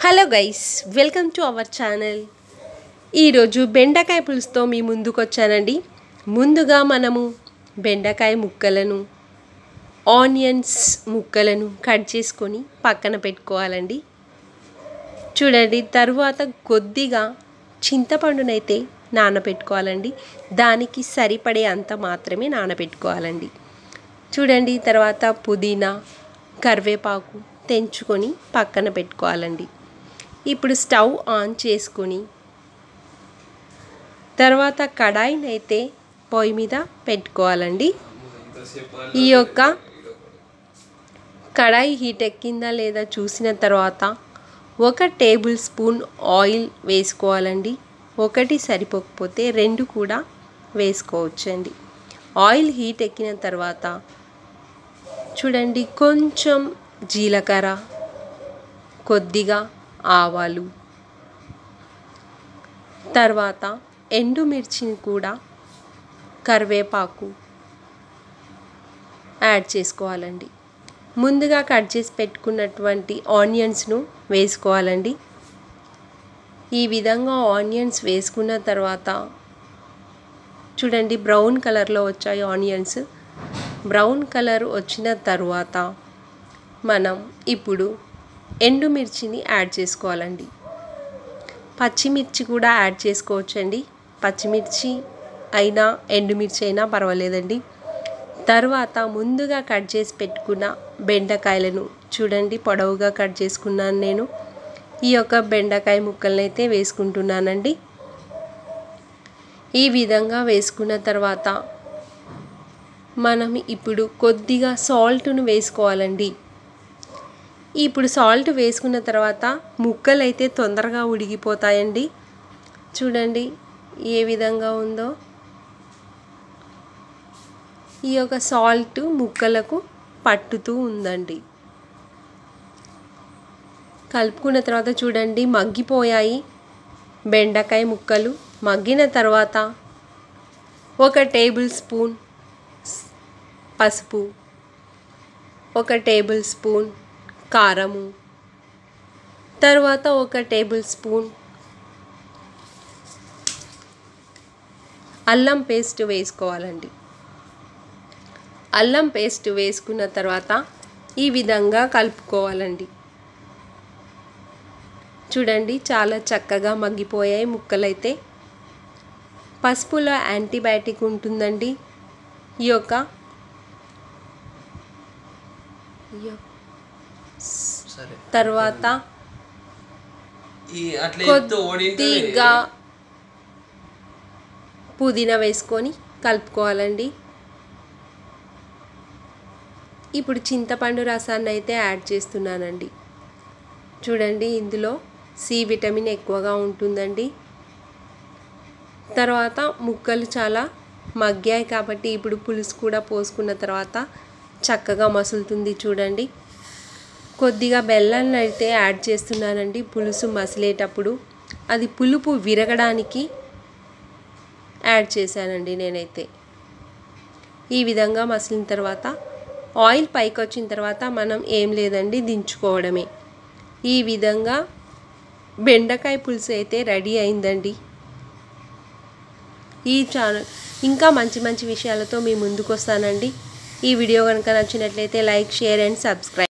Hello guys, welcome to our channel. ఈరోజు బెండకాయ పులుసుతో మీ ముందుకు వచ్చానండి. ముందుగా మనము బెండకాయ ముక్కలను, ఆనియన్స్ ముక్కలను కట్ చేసుకొని పక్కన పెట్టుకోవాలండి. చూడండి, తరువాత కొద్దిగా చింతపండునైతే నానబెట్టుకోవాలండి. దానికి సరిపడే అంత మాత్రమే నానబెట్టుకోవాలండి. చూడండి, తర్వాత పుదీనా, కరివేపాకు తెంచుకొని పక్కన పెట్టుకోవాలండి. ఇప్పుడు స్టవ్ ఆన్ చేసుకొని తర్వాత కడాయిని అయితే పొయ్యి మీద పెట్టుకోవాలండి. ఈ యొక్క కడాయి హీట్ ఎక్కిందా లేదా చూసిన తర్వాత 1 టేబుల్ స్పూన్ ఆయిల్ వేసుకోవాలండి. 1 సరిపోకపోతే 2 కూడా వేసుకోవచ్చండి. ఆయిల్ హీట్ ఎక్కిన తర్వాత చూడండి, కొంచెం జీలకర్ర, కొద్దిగా ఆవాలు, తర్వాత ఎండుమిర్చిని కూడా, కరివేపాకు యాడ్ చేసుకోవాలండి. ముందుగా కట్ చేసి పెట్టుకున్నటువంటి ఆనియన్స్ను వేసుకోవాలండి. ఈ విధంగా ఆనియన్స్ వేసుకున్న తర్వాత చూడండి, బ్రౌన్ కలర్లో వచ్చాయి ఆనియన్స్. బ్రౌన్ కలర్ వచ్చిన తర్వాత మనం ఇప్పుడు ఎండుమిర్చిని యాడ్ చేసుకోవాలండి. పచ్చిమిర్చి కూడా యాడ్ చేసుకోవచ్చండి. పచ్చిమిర్చి అయినా ఎండుమిర్చి అయినా పర్వాలేదండి. తర్వాత ముందుగా కట్ చేసి పెట్టుకున్న బెండకాయలను చూడండి, పొడవుగా కట్ చేసుకున్నాను నేను. ఈ యొక్క బెండకాయ ముక్కలను అయితే వేసుకుంటున్నానండి. ఈ విధంగా వేసుకున్న తర్వాత మనం ఇప్పుడు కొద్దిగా సాల్ట్ను వేసుకోవాలండి. ఇప్పుడు సాల్ట్ వేసుకున్న తర్వాత ముక్కలు అయితే తొందరగా ఉడికిపోతాయండి. చూడండి ఏ విధంగా ఉందో. ఈ యొక్క సాల్ట్ ముక్కలకు పట్టుతూ ఉందండి. కలుపుకున్న తర్వాత చూడండి, మగ్గిపోయాయి బెండకాయ ముక్కలు. మగ్గిన తర్వాత 1 టేబుల్ స్పూన్ పసుపు, 1 టేబుల్ స్పూన్ కారము, తర్వాత 1 టేబుల్ స్పూన్ అల్లం పేస్ట్ వేసుకోవాలండి. అల్లం పేస్ట్ వేసుకున్న తర్వాత ఈ విధంగా కలుపుకోవాలండి. చూడండి, చాలా చక్కగా మగ్గిపోయాయి ముక్కలైతే. పసుపులో యాంటీబయాటిక్ ఉంటుందండి. ఈ యొక్క తర్వాత కొద్దిగా పుదీనా వేసుకొని కలుపుకోవాలండి. ఇప్పుడు చింతపండు రసాన్ని అయితే యాడ్ చేస్తున్నానండి. చూడండి, ఇందులో సి విటమిన్ ఎక్కువగా ఉంటుందండి. తర్వాత ముక్కలు చాలా మగ్గాయి కాబట్టి ఇప్పుడు పులుసు కూడా పోసుకున్న తర్వాత చక్కగా మసులుతుంది. చూడండి, కొద్దిగా బెల్లాన్ని అయితే యాడ్ చేస్తున్నానండి. పులుసు మసిలేటప్పుడు అది పులుపు విరగడానికి యాడ్ చేశానండి నేనైతే. ఈ విధంగా మసిలిన తర్వాత ఆయిల్ పైకి వచ్చిన తర్వాత మనం ఏం లేదండి, దించుకోవడమే. ఈ విధంగా బెండకాయ పులుసు అయితే రెడీ అయిందండి. ఈ ఛానల్ ఇంకా మంచి మంచి విషయాలతో మీ ముందుకు వస్తానండి. ఈ వీడియో కనుక నచ్చినట్లయితే లైక్, షేర్ అండ్ సబ్స్క్రైబ్.